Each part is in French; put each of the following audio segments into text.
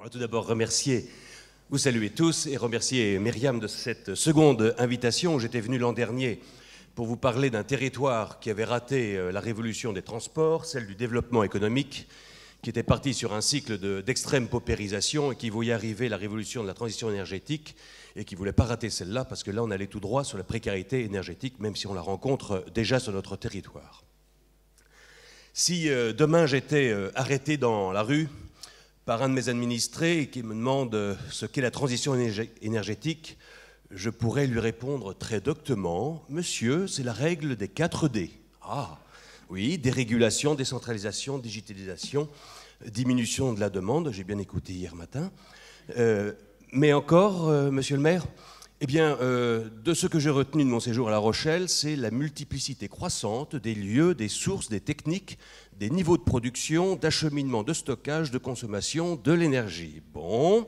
va tout d'abord remercier, vous saluer tous et remercier Myriam de cette seconde invitation. J'étais venu l'an dernier pour vous parler d'un territoire qui avait raté la révolution des transports, celle du développement économique, qui était parti sur un cycle d'extrême paupérisation et qui voyait arriver la révolution de la transition énergétique et qui ne voulait pas rater celle-là parce que là on allait tout droit sur la précarité énergétique, même si on la rencontre déjà sur notre territoire. Si demain j'étais arrêté dans la rue par un de mes administrés qui me demande ce qu'est la transition énergétique, je pourrais lui répondre très doctement: monsieur, c'est la règle des 4 D. Ah, oui, dérégulation, décentralisation, digitalisation, diminution de la demande, j'ai bien écouté hier matin. Mais encore, monsieur le maire, eh bien, de ce que j'ai retenu de mon séjour à La Rochelle, c'est la multiplicité croissante des lieux, des sources, des techniques, des niveaux de production, d'acheminement, de stockage, de consommation de l'énergie. Bon,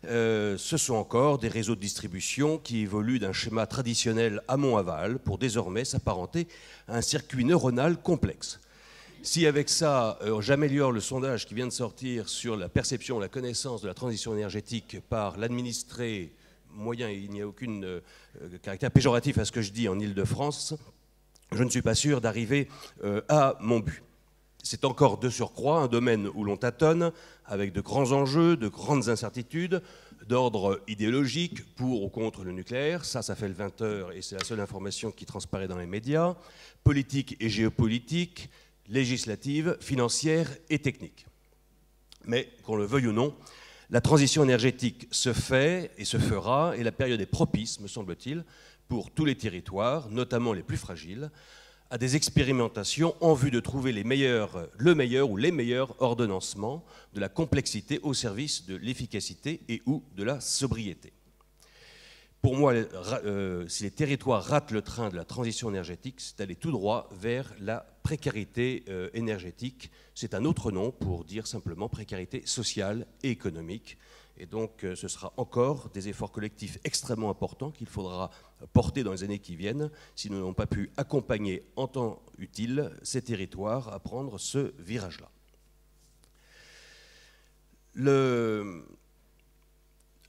ce sont encore des réseaux de distribution qui évoluent d'un schéma traditionnel amont-aval pour désormais s'apparenter à un circuit neuronal complexe. Si avec ça, j'améliore le sondage qui vient de sortir sur la perception, la connaissance de la transition énergétique par l'administré moyen, il n'y a aucun caractère péjoratif à ce que je dis en Île-de-France, je ne suis pas sûr d'arriver à mon but. C'est encore de surcroît un domaine où l'on tâtonne, avec de grands enjeux, de grandes incertitudes, d'ordre idéologique, pour ou contre le nucléaire, ça fait le 20 heures et c'est la seule information qui transparaît dans les médias, politique et géopolitique, législative, financière et technique. Mais, qu'on le veuille ou non, la transition énergétique se fait et se fera, et la période est propice, me semble-t-il, pour tous les territoires, notamment les plus fragiles, à des expérimentations en vue de trouver le meilleur ou les meilleurs ordonnancements de la complexité au service de l'efficacité et ou de la sobriété. Pour moi, si les territoires ratent le train de la transition énergétique, c'est aller tout droit vers la précarité énergétique. C'est un autre nom pour dire simplement précarité sociale et économique. Et donc, ce sera encore des efforts collectifs extrêmement importants qu'il faudra porter dans les années qui viennent si nous n'avons pas pu accompagner en temps utile ces territoires à prendre ce virage-là.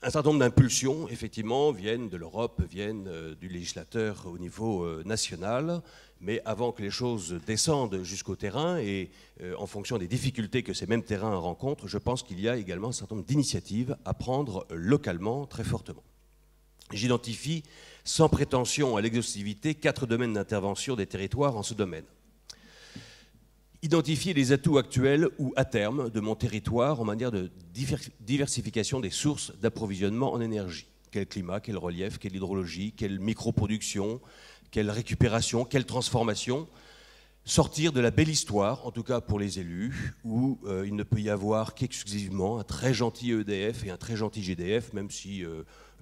Un certain nombre d'impulsions, effectivement, viennent de l'Europe, viennent du législateur au niveau national, mais avant que les choses descendent jusqu'au terrain et en fonction des difficultés que ces mêmes terrains rencontrent, je pense qu'il y a également un certain nombre d'initiatives à prendre localement très fortement. J'identifie, sans prétention à l'exhaustivité, 4 domaines d'intervention des territoires en ce domaine. Identifier les atouts actuels ou à terme de mon territoire en matière de diversification des sources d'approvisionnement en énergie. Quel climat, quel relief, quelle hydrologie, quelle microproduction, quelle récupération, quelle transformation. Sortir de la belle histoire, en tout cas pour les élus, où il ne peut y avoir qu'exclusivement un très gentil EDF et un très gentil GDF, même si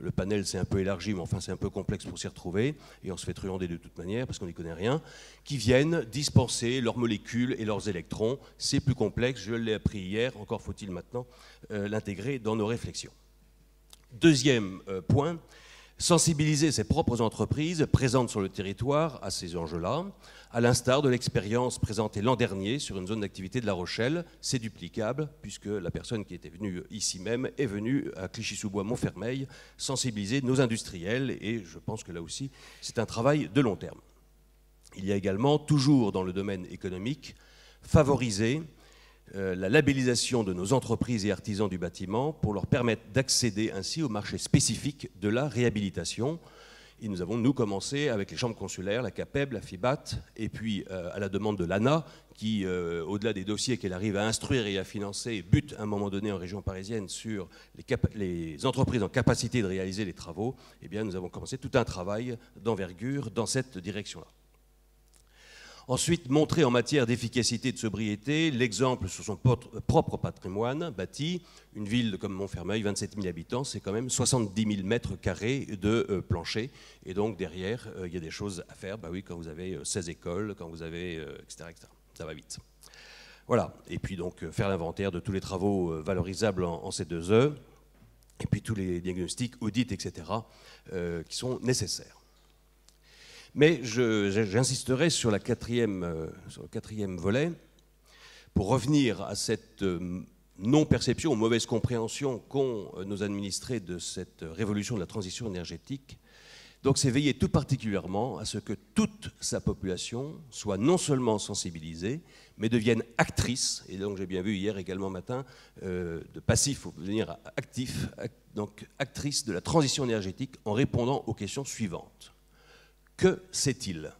le panel s'est un peu élargi, mais enfin c'est un peu complexe pour s'y retrouver, et on se fait truander de toute manière parce qu'on n'y connaît rien, qui viennent dispenser leurs molécules et leurs électrons. C'est plus complexe, je l'ai appris hier, encore faut-il maintenant l'intégrer dans nos réflexions. Deuxième point, sensibiliser ses propres entreprises présentes sur le territoire à ces enjeux-là, à l'instar de l'expérience présentée l'an dernier sur une zone d'activité de La Rochelle. C'est duplicable, puisque la personne qui était venue ici même est venue à Clichy-sous-Bois-Montfermeil sensibiliser nos industriels, et je pense que là aussi, c'est un travail de long terme. Il y a également, toujours dans le domaine économique, favoriser la labellisation de nos entreprises et artisans du bâtiment pour leur permettre d'accéder ainsi au marché spécifique de la réhabilitation. Et nous avons, nous, commencé avec les chambres consulaires, la CAPEB, la FIBAT, et puis à la demande de l'ANA, qui, au-delà des dossiers qu'elle arrive à instruire et à financer, bute à un moment donné en région parisienne sur les entreprises en capacité de réaliser les travaux. Eh bien, nous avons commencé tout un travail d'envergure dans cette direction-là. Ensuite, montrer en matière d'efficacité et de sobriété l'exemple sur son propre patrimoine bâti. Une ville comme Montfermeil, 27 000 habitants, c'est quand même 70 000 mètres carrés de plancher. Et donc derrière, il y a des choses à faire. Bah oui, quand vous avez 16 écoles, quand vous avez, etc., etc. Ça va vite. Voilà. Et puis donc faire l'inventaire de tous les travaux valorisables en C2E. Et puis tous les diagnostics, audits, etc., qui sont nécessaires. Mais j'insisterai sur le quatrième volet pour revenir à cette non-perception ou mauvaise compréhension qu'ont nos administrés de cette révolution de la transition énergétique. Donc c'est veiller tout particulièrement à ce que toute sa population soit non seulement sensibilisée, mais devienne actrice, et donc j'ai bien vu hier également matin, de passif pour devenir actif, donc actrice de la transition énergétique en répondant aux questions suivantes. Que sait-il ?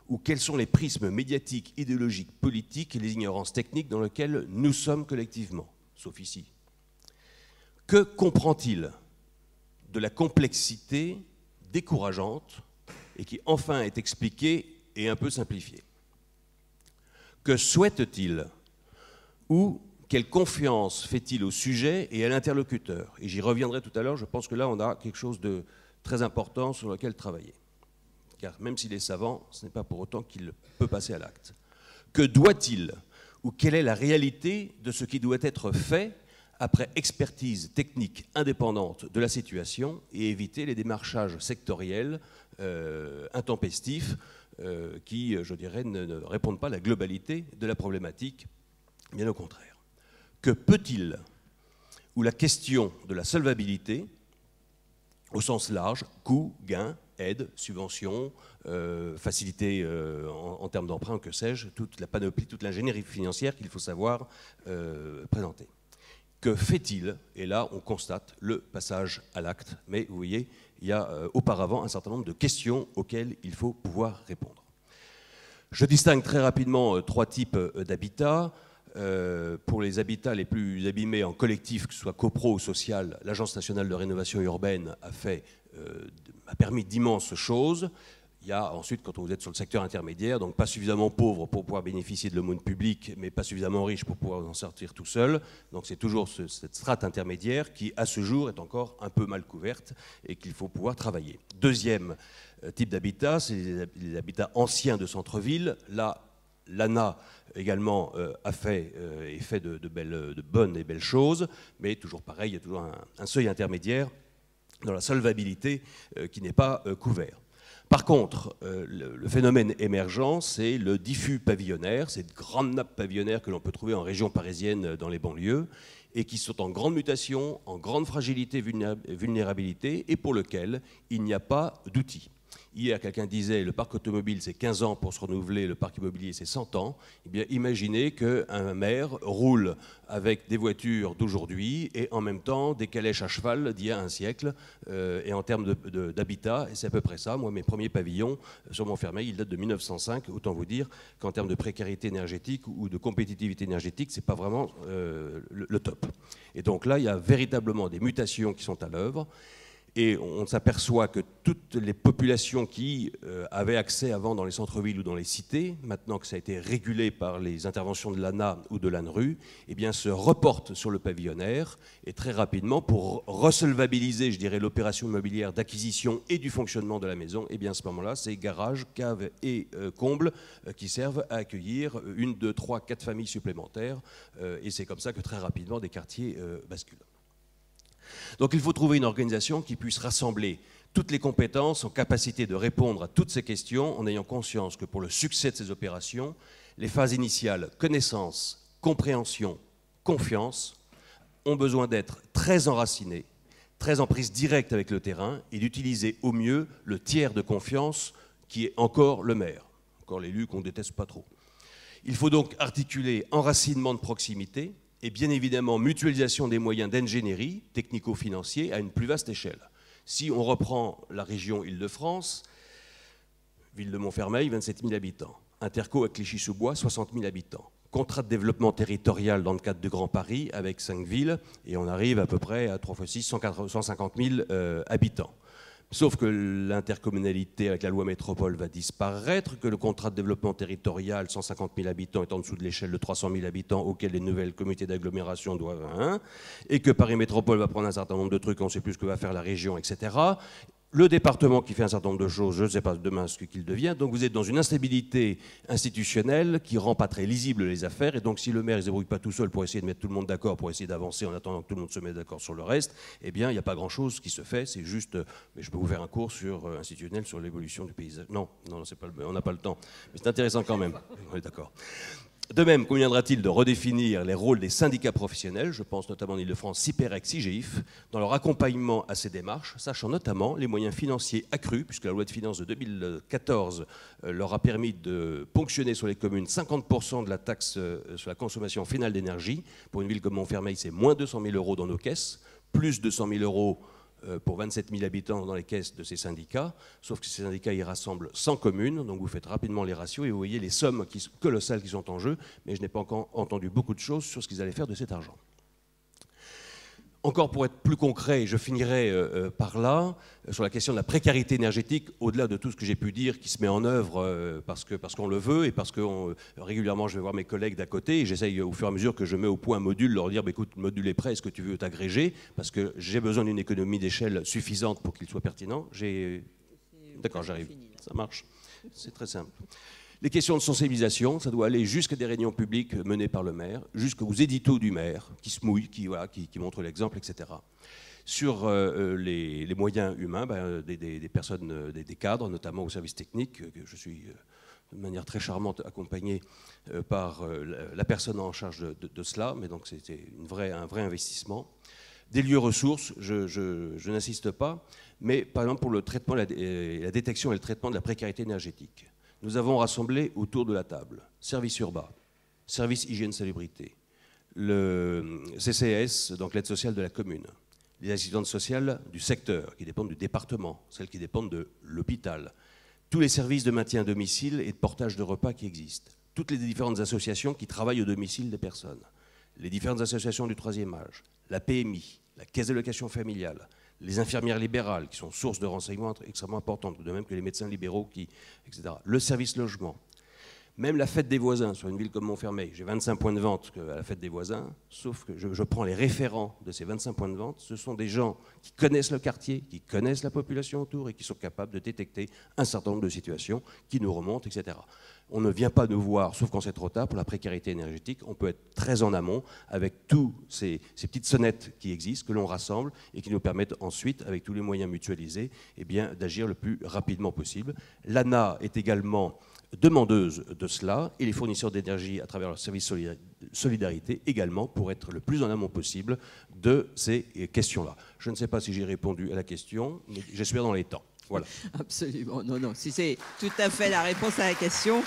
Ou quels sont les prismes médiatiques, idéologiques, politiques et les ignorances techniques dans lesquelles nous sommes collectivement, sauf ici. Que comprend-il de la complexité décourageante et qui enfin est expliquée et un peu simplifiée? Que souhaite-t-il ou quelle confiance fait-il au sujet et à l'interlocuteur? Et j'y reviendrai tout à l'heure, je pense que là on a quelque chose de très important sur lequel travailler. Car même s'il est savant, ce n'est pas pour autant qu'il peut passer à l'acte. Que doit-il ou quelle est la réalité de ce qui doit être fait après expertise technique indépendante de la situation et éviter les démarchages sectoriels intempestifs qui, je dirais, ne répondent pas à la globalité de la problématique, bien au contraire. Que peut-il, ou la question de la solvabilité, au sens large, coût, gain, aide, subvention, facilité en termes d'emprunt, que sais-je, toute la panoplie, toute l'ingénierie financière qu'il faut savoir présenter. Que fait-il? Et là, on constate le passage à l'acte. Mais vous voyez, il y a auparavant un certain nombre de questions auxquelles il faut pouvoir répondre. Je distingue très rapidement trois types d'habitats. Pour les habitats les plus abîmés en collectif, que ce soit copro ou social, l'Agence nationale de rénovation urbaine a permis d'immenses choses. Il y a ensuite, quand vous êtes sur le secteur intermédiaire, donc pas suffisamment pauvre pour pouvoir bénéficier de l'aumône publique, mais pas suffisamment riche pour pouvoir en sortir tout seul. Donc c'est toujours cette strate intermédiaire qui, à ce jour, est encore un peu mal couverte et qu'il faut pouvoir travailler. Deuxième type d'habitat, c'est les habitats anciens de centre-ville. Là, l'ANA également a fait de bonnes et belles choses, mais toujours pareil, il y a toujours un seuil intermédiaire dans la solvabilité qui n'est pas couvert. Par contre, le phénomène émergent, c'est le diffus pavillonnaire, cette grande nappe pavillonnaire que l'on peut trouver en région parisienne dans les banlieues et qui sont en grande mutation, en grande fragilité, vulnérabilité et pour lequel il n'y a pas d'outils. Hier, quelqu'un disait le parc automobile, c'est 15 ans pour se renouveler, le parc immobilier, c'est 100 ans. Eh bien, imaginez qu'un maire roule avec des voitures d'aujourd'hui et en même temps des calèches à cheval d'il y a un siècle. Et en termes d'habitat, et c'est à peu près ça. Moi, mes premiers pavillons sur Montfermeil, ils datent de 1905. Autant vous dire qu'en termes de précarité énergétique ou de compétitivité énergétique, c'est pas vraiment le top. Et donc là, il y a véritablement des mutations qui sont à l'œuvre. Et on s'aperçoit que toutes les populations qui avaient accès avant dans les centres-villes ou dans les cités, maintenant que ça a été régulé par les interventions de l'ANA ou de l'ANRU, eh bien, se reportent sur le pavillonnaire et très rapidement, pour resolvabiliser, je dirais, l'opération immobilière d'acquisition et du fonctionnement de la maison, eh bien, à ce moment-là, c'est garages, caves et combles qui servent à accueillir 1, 2, 3, 4 familles supplémentaires. Et c'est comme ça que très rapidement, des quartiers basculent. Donc il faut trouver une organisation qui puisse rassembler toutes les compétences en capacité de répondre à toutes ces questions en ayant conscience que pour le succès de ces opérations, les phases initiales, connaissance, compréhension, confiance, ont besoin d'être très enracinées, très en prise directe avec le terrain et d'utiliser au mieux le tiers de confiance qui est encore le maire, encore l'élu qu'on ne déteste pas trop. Il faut donc articuler enracinement de proximité, et bien évidemment mutualisation des moyens d'ingénierie technico-financiers à une plus vaste échelle. Si on reprend la région Île-de-France, ville de Montfermeil, 27 000 habitants. Interco à Clichy-sous-Bois, 60 000 habitants. Contrat de développement territorial dans le cadre de Grand Paris avec 5 villes, et on arrive à peu près à 3 x 6, 150 000 habitants. Sauf que l'intercommunalité avec la loi métropole va disparaître, que le contrat de développement territorial, 150 000 habitants, est en dessous de l'échelle de 300 000 habitants auxquels les nouvelles communautés d'agglomération doivent, et que Paris Métropole va prendre un certain nombre de trucs, on ne sait plus ce que va faire la région, etc. Le département qui fait un certain nombre de choses, je ne sais pas demain ce qu'il devient. Donc vous êtes dans une instabilité institutionnelle qui ne rend pas très lisible les affaires. Et donc si le maire ne se débrouille pas tout seul pour essayer de mettre tout le monde d'accord, pour essayer d'avancer en attendant que tout le monde se mette d'accord sur le reste, eh bien il n'y a pas grand-chose qui se fait. C'est juste, mais je peux vous faire un cours institutionnel sur l'évolution du paysage. Non, c'est pas on n'a pas le temps. Mais c'est intéressant quand même. On est d'accord. De même, conviendra-t-il de redéfinir les rôles des syndicats professionnels, je pense notamment en Ile-de-France, Syperex, IGIF, dans leur accompagnement à ces démarches, sachant notamment les moyens financiers accrus, puisque la loi de finances de 2014 leur a permis de ponctionner sur les communes 50% de la taxe sur la consommation finale d'énergie. Pour une ville comme Montfermeil, c'est moins 200 000 € dans nos caisses, plus 200 000 € pour 27 000 habitants dans les caisses de ces syndicats, sauf que ces syndicats y rassemblent 100 communes, donc vous faites rapidement les ratios et vous voyez les sommes colossales qui sont en jeu, mais je n'ai pas encore entendu beaucoup de choses sur ce qu'ils allaient faire de cet argent. Encore pour être plus concret, je finirai par là, sur la question de la précarité énergétique, au-delà de tout ce que j'ai pu dire, qui se met en œuvre parce qu'on le veut et parce que régulièrement je vais voir mes collègues d'à côté et j'essaye au fur et à mesure que je mets au point un module, leur dire bah, écoute, le module est prêt, est-ce que tu veux t'agréger? Parce que j'ai besoin d'une économie d'échelle suffisante pour qu'il soit pertinent. D'accord, j'arrive, ça marche, c'est très simple. Les questions de sensibilisation, ça doit aller jusqu'à des réunions publiques menées par le maire, jusqu'aux éditos du maire, qui se mouillent, qui montrent l'exemple, etc. Sur les moyens humains, des personnes, des cadres, notamment au service technique, que je suis de manière très charmante accompagné par la personne en charge de cela, mais donc c'était un vrai investissement. Des lieux ressources, je n'insiste pas, mais par exemple pour le traitement, la détection et le traitement de la précarité énergétique. Nous avons rassemblé autour de la table service urbain, service hygiène-salubrité, le CCS, donc l'aide sociale de la commune, les assistantes sociales du secteur, qui dépendent du département, celles qui dépendent de l'hôpital, tous les services de maintien à domicile et de portage de repas qui existent, toutes les différentes associations qui travaillent au domicile des personnes, les différentes associations du troisième âge, la PMI, la caisse d'allocation familiale, les infirmières libérales, qui sont source de renseignements extrêmement importantes, de même que les médecins libéraux, etc. Le service logement. Même la fête des voisins, sur une ville comme Montfermeil. J'ai 25 points de vente à la fête des voisins, sauf que je prends les référents de ces 25 points de vente. Ce sont des gens qui connaissent le quartier, qui connaissent la population autour et qui sont capables de détecter un certain nombre de situations qui nous remontent, etc. On ne vient pas nous voir, sauf quand c'est trop tard, pour la précarité énergétique. On peut être très en amont avec tous ces petites sonnettes qui existent, que l'on rassemble et qui nous permettent ensuite, avec tous les moyens mutualisés, d'agir le plus rapidement possible. L'ANA est également demandeuse de cela et les fournisseurs d'énergie à travers leur service solidarité également pour être le plus en amont possible de ces questions-là. Je ne sais pas si j'ai répondu à la question, mais j'espère dans les temps. Voilà. Absolument, non, si c'est tout à fait la réponse à la question.